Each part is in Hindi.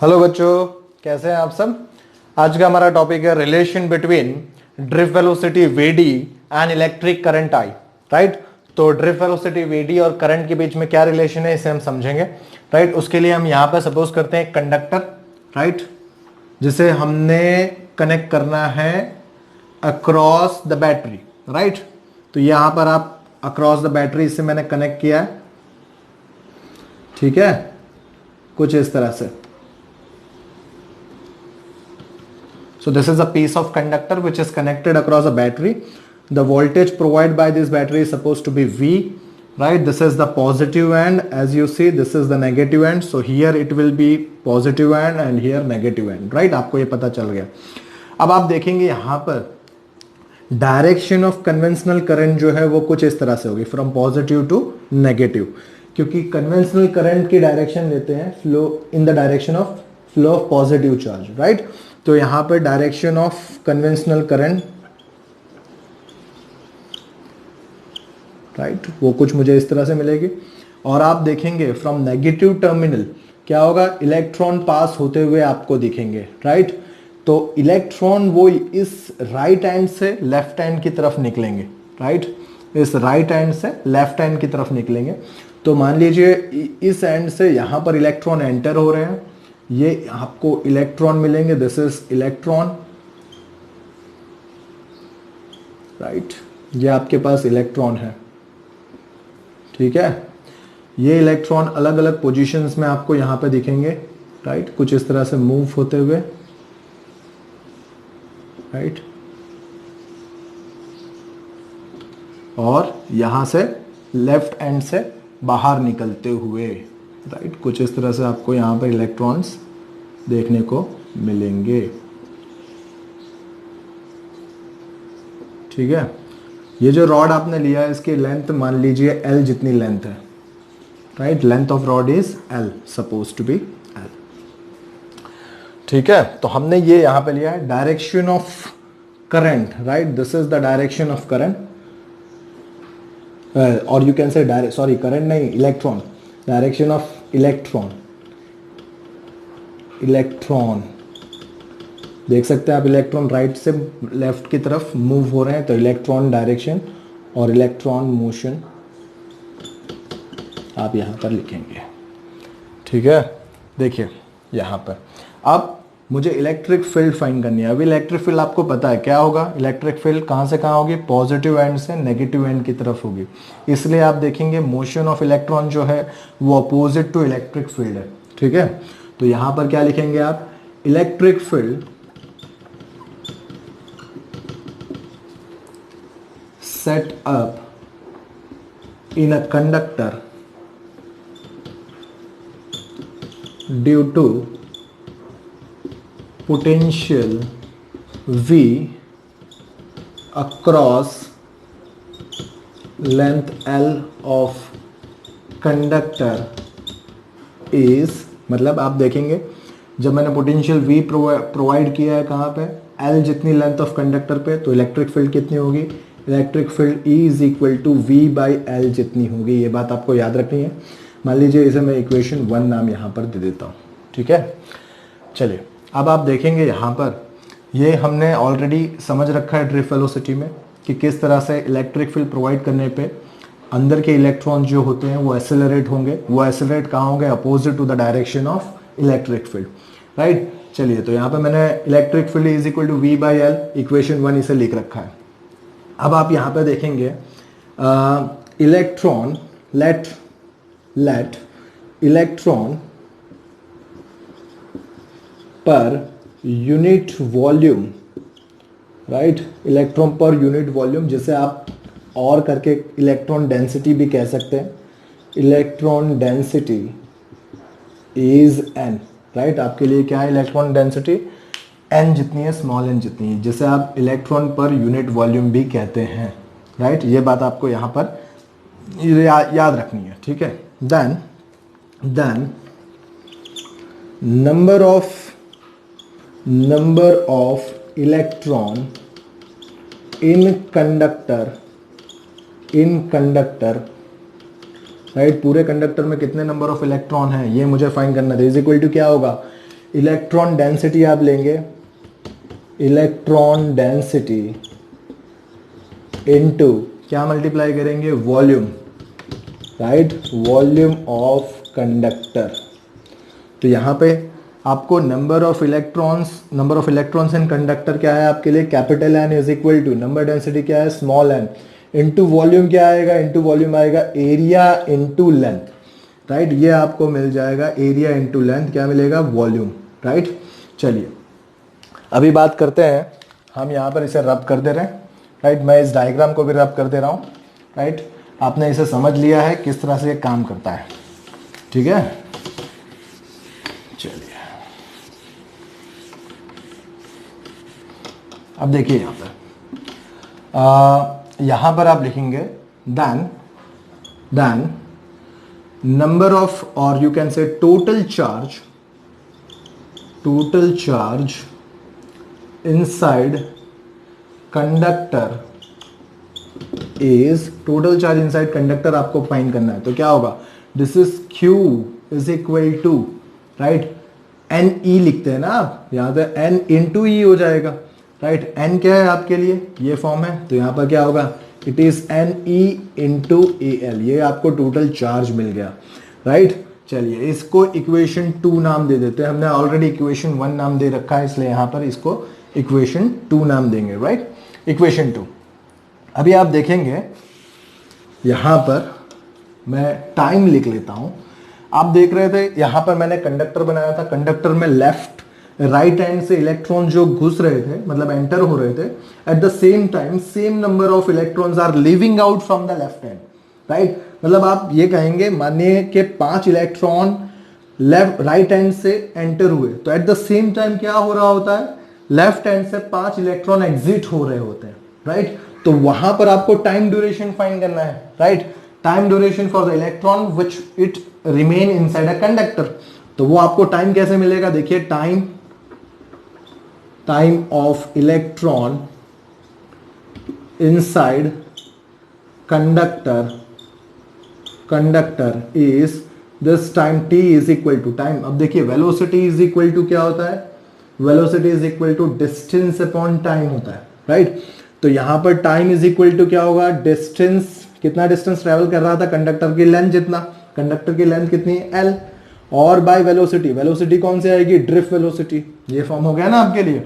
हेलो बच्चों, कैसे हैं आप सब। आज का हमारा टॉपिक है relation between drift velocity VD and electric current I. Right, तो ड्रिफ्ट वेलोसिटी वीडी और करंट के बीच में क्या रिलेशन है इसे हम समझेंगे। राइट, उसके लिए हम यहां पर सपोज करते हैं कंडक्टर, राइट, जिसे हमने कनेक्ट करना है अक्रॉस द बैटरी। राइट, तो यहां पर आप अक्रॉस द बैटरी से मैंने कनेक्ट किया है, ठीक है, कुछ इस तरह से। So this is a piece of conductor which is connected across a battery. The voltage provided by this battery is supposed to be V, right? This is the positive end. As you see, this is the negative end. So here it will be positive end and here negative end, right? आपको ये पता चल गया। अब आप देखेंगे यहाँ पर डायरेक्शन ऑफ कन्वेंशनल करंट जो है वो कुछ इस तरह से होगी, फ्रॉम पॉजिटिव टू नेगेटिव, क्योंकि कन्वेंशनल करंट की डायरेक्शन लेते हैं flow in the direction of flow of positive charge, right. तो यहां पर direction of conventional current, right, वो कुछ मुझे इस तरह से मिलेगी। और आप देखेंगे फ्रॉम नेगेटिव टर्मिनल क्या होगा, इलेक्ट्रॉन पास होते हुए आपको दिखेंगे, राइट। तो इलेक्ट्रॉन वो इस राइट हैंड से लेफ्ट हैंड की तरफ निकलेंगे, राइट, इस राइट हैंड से लेफ्ट हैंड की तरफ निकलेंगे। तो मान लीजिए इस एंड से यहां पर इलेक्ट्रॉन एंटर हो रहे हैं, ये आपको इलेक्ट्रॉन मिलेंगे, दिस इज इलेक्ट्रॉन, राइट, ये आपके पास इलेक्ट्रॉन है, ठीक है। ये इलेक्ट्रॉन अलग अलग पोजीशंस में आपको यहां पे दिखेंगे, राइट, कुछ इस तरह से मूव होते हुए, राइट, और यहां से लेफ्ट एंड से बाहर निकलते हुए, राइट, कुछ इस तरह से आपको यहां पर इलेक्ट्रॉन्स देखने को मिलेंगे, ठीक है। ये जो रॉड आपने लिया है इसकी लेंथ मान लीजिए L जितनी लेंथ है, right, length of rod is L, suppose to be L, ठीक है। तो हमने ये यहां पे लिया है direction of current, right, this is the direction of current, और you can say direct, sorry current नहीं, electron, direction of electron, electron देख सकते हैं आप, इलेक्ट्रॉन राइट से लेफ्ट की तरफ मूव हो रहे हैं, तो इलेक्ट्रॉन डायरेक्शन और इलेक्ट्रॉन मोशन आप यहां पर लिखेंगे, ठीक है। देखिए यहां पर अब मुझे इलेक्ट्रिक फील्ड फाइंड करनी है। अभी इलेक्ट्रिक फील्ड आपको पता है क्या होगा, इलेक्ट्रिक फील्ड कहां से कहां होगी, पॉजिटिव एंड से नेगेटिव एंड की तरफ होगी। इसलिए आप देखेंगे मोशन ऑफ इलेक्ट्रॉन जो है वो अपोजिट टू इलेक्ट्रिक फील्ड है, ठीक है। तो यहां पर क्या लिखेंगे आप, electric field set up in a conductor due to potential V across length L of conductor is, मतलब आप देखेंगे जब मैंने पोटेंशियल V प्रोवाइड किया है कहाँ पे, L जितनी लेंथ ऑफ कंडक्टर पे, तो इलेक्ट्रिक फील्ड कितनी होगी, electric field E is equal to V by L जितनी होगी। ये बात आपको याद रखनी है। मान लीजिए इसे मैं इक्वेशन 1 नाम यहाँ पर दे देता हूँ, ठीक है। चलिए अब आप देखेंगे यहाँ पर ये हमने ऑलरेडी समझ रखा है ड्रिफ्ट वेलोसिटी में कि किस तरह से इलेक्ट्रिक फील्ड प्रोवाइड करने पे अंदर के इलेक्ट्रॉन जो होते हैं वो एक्सेलरेट होंगे। वो एक्सेलरेट कहाँ होंगे, opposite to the direction of electric field, right. चलिए तो यहाँ पे मैंने electric field is equal to V by L, equation 1 इसे लिख रखा है। अब आप यहाँ पे देखेंगे electron, let electron per unit volume, right, electron per unit volume, जिसे आप और करके इलेक्ट्रॉन डेंसिटी भी कह सकते हैं। Electron density is n, right, आपके लिए क्या है इलेक्ट्रॉन डेंसिटी, n जितनी है, स्मॉल n जितनी है, जिसे आप इलेक्ट्रॉन पर यूनिट वॉल्यूम भी कहते हैं, राइट। ये बात आपको यहाँ पर याद रखनी है, ठीक है। Then number of electron in conductor, right, पूरे कंडक्टर में कितने नंबर ऑफ इलेक्ट्रॉन हैं ये मुझे फाइंड करना है। इज इक्वल टू क्या होगा, इलेक्ट्रॉन डेंसिटी आप लेंगे, इलेक्ट्रॉन डेंसिटी इनटू क्या मल्टीप्लाई करेंगे, volume, right, volume of conductor. तो यहाँ पे आपको number of electrons in conductor क्या है आपके लिए, capital N is equal to number density क्या है, स्मॉल एन, इनटू वॉल्यूम क्या आएगा, इनटू वॉल्यूम आएगा एरिया इनटू लेंथ, राइट। ये आपको मिल जाएगा एरिया इनटू लेंथ, क्या मिलेगा, वॉल्यूम, राइट। चलिए अभी बात करते हैं, हम यहाँ पर इसे रब कर दे रहे हैं, राइट। मैं इस डायग्राम को भी रब कर दे रहा हूँ, राइट। आपने इसे समझ लिया है किस तरह से ये काम करता है, ठीक है। चलिए अब देखिए यहाँ पर आप लिखेंगे देन नंबर ऑफ, और you can say total charge inside conductor is, total charge inside conductor आपको फाइंड करना है। तो क्या होगा, this is Q is equal to, right, N E लिखते हैं ना आप, यहाँ पे एन इंटू ई हो जाएगा, राइट। एन क्या है आपके लिए, ये फॉर्म है, तो यहाँ पर क्या होगा, it is N E into A L, ये आपको टोटल चार्ज मिल गया, राइट। चलिए इसको इक्वेशन 2 नाम दे देते हैं, हमने ऑलरेडी इक्वेशन 1 नाम दे रखा है, इसलिए यहाँ पर इसको इक्वेशन 2 नाम देंगे, राइट, इक्वेशन 2। अभी आप देखेंगे यहाँ पर मैं टाइम लिख लेता हूँ। आप देख रहे थे यहाँ पर मैंने कंडक्टर बनाया था, कंडक्टर में लेफ्ट राइट हैंड से इलेक्ट्रॉन जो घुस रहे थे, मतलब एंटर हो रहे थे, at the same time same number of electrons are leaving out from the left hand, right. मतलब आप ये कहेंगे, मानिए कि 5 इलेक्ट्रॉन लेफ्ट राइट हैंड से एंटर हुए, तो एट द सेम टाइम क्या हो रहा होता है, लेफ्ट हैंड से 5 इलेक्ट्रॉन एग्जिट हो रहे होते हैं, राइट। तो वहां पर आपको टाइम ड्यूरेशन फाइंड करना है, right, time duration for the electron which it remain inside a conductor. तो वो आपको टाइम कैसे मिलेगा, देखिए time of electron inside conductor is this time t is equal to time. अब देखिए वेलोसिटी इज इक्वल टू क्या होता है, velocity is equal to distance upon time होता है, राइट। तो यहां पर टाइम इज इक्वल टू क्या होगा, डिस्टेंस, कितना डिस्टेंस ट्रेवल कर रहा था, कंडक्टर की लेंथ जितना, कंडक्टर की लेंथ कितनी है, l, और बाय वेलोसिटी, वेलोसिटी कौन सी आएगी, ड्रिफ्ट वेलोसिटी। ये फॉर्म हो गया ना आपके लिए।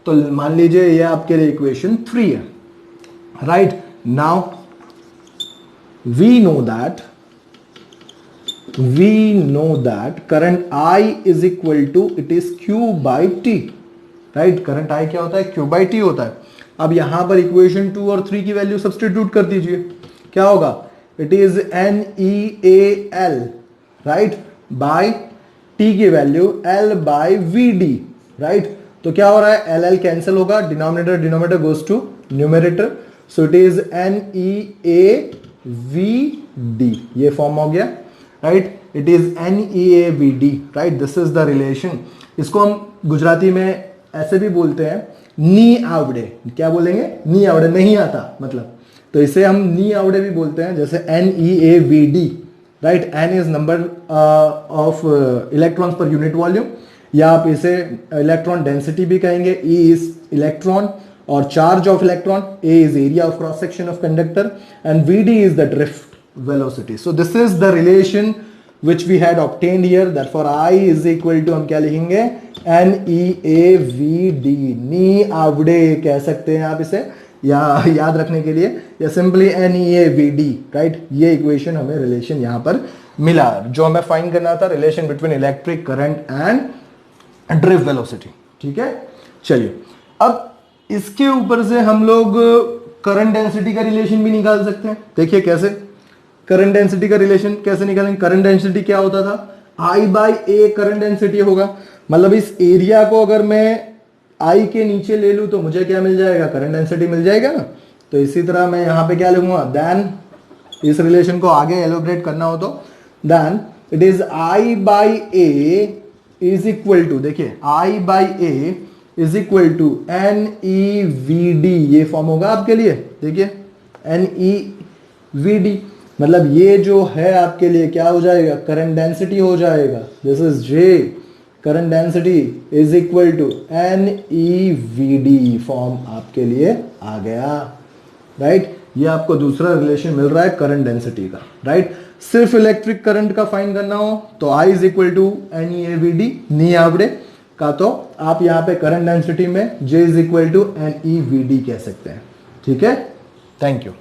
तो मान लीजिए ये आपके लिए इक्वेशन 3 है, right. Now we know that current I is equal to, it is Q by T, right. Current I क्या होता है, Q बाई T होता है। अब यहां पर इक्वेशन 2 और 3 की वैल्यू सब्स्टिट्यूट कर दीजिए, क्या होगा, it is NEAL, right, by T की value L by VD, right. तो क्या हो रहा है, LL कैंसिल होगा, denominator goes to numerator, so it is NEAVD, ये फॉर्म हो गया, right. It is NEAVD, right, this is the relation. इसको हम गुजराती में ऐसे भी बोलते हैं, नी आवड़े, क्या बोलेंगे, नी आवड़े, नहीं आता मतलब, तो इसे हम नी आवड़े भी बोलते हैं, जैसे NEAVD, right. N is number of electrons पर यूनिट वॉल्यूम, या आप इसे इलेक्ट्रॉन डेंसिटी भी कहेंगे, E इज इलेक्ट्रॉन और charge of electron, A is area of cross section of conductor, and VD is the drift velocity. So this is the relation which we had obtained here, therefore I is equal to, हम क्या लिखेंगे, NEAVD, नी आवड़े कह सकते हैं आप इसे, या याद रखने के लिए, या सिंपली NEAVD, राइट। ये इक्वेशन हमें रिलेशन यहां पर मिला, जो हमें फाइंड करना था, relation between electric current and drift velocity, ठीक है। चलिए अब इसके ऊपर से हम लोग करंट डेंसिटी का रिलेशन भी निकाल सकते हैं। देखिए कैसे, करंट डेंसिटी का रिलेशन कैसे निकालेंगे। करंट डेंसिटी क्या होता था, I by A current density होगा, मतलब इस एरिया को अगर मैं I के नीचे ले लूं तो मुझे क्या मिल जाएगा, करंट डेंसिटी मिल जाएगा ना। तो इसी तरह मैं यहां पे क्या लिखूंगा, देन, इस रिलेशन को आगे एलोब्रेट करना हो तो then it is I by A is equal to, देखिए I by A is equal to NEVD, ये फॉर्म होगा आपके लिए, देखिए NEVD, मतलब ये जो है आपके लिए क्या हो जाएगा, करंट डेंसिटी हो जाएगा, this is J, current density is equal to NEVD form आपके लिए आ गया, राइट। ये आपको दूसरा रिलेशन मिल रहा है करंट डेंसिटी का, राइट। सिर्फ इलेक्ट्रिक करंट का फाइंड करना हो तो I is equal to NEAVD नी आवड़े का, तो आप यहाँ पे करंट डेंसिटी में J is equal to NEVD कह सकते हैं, ठीक है। Thank you.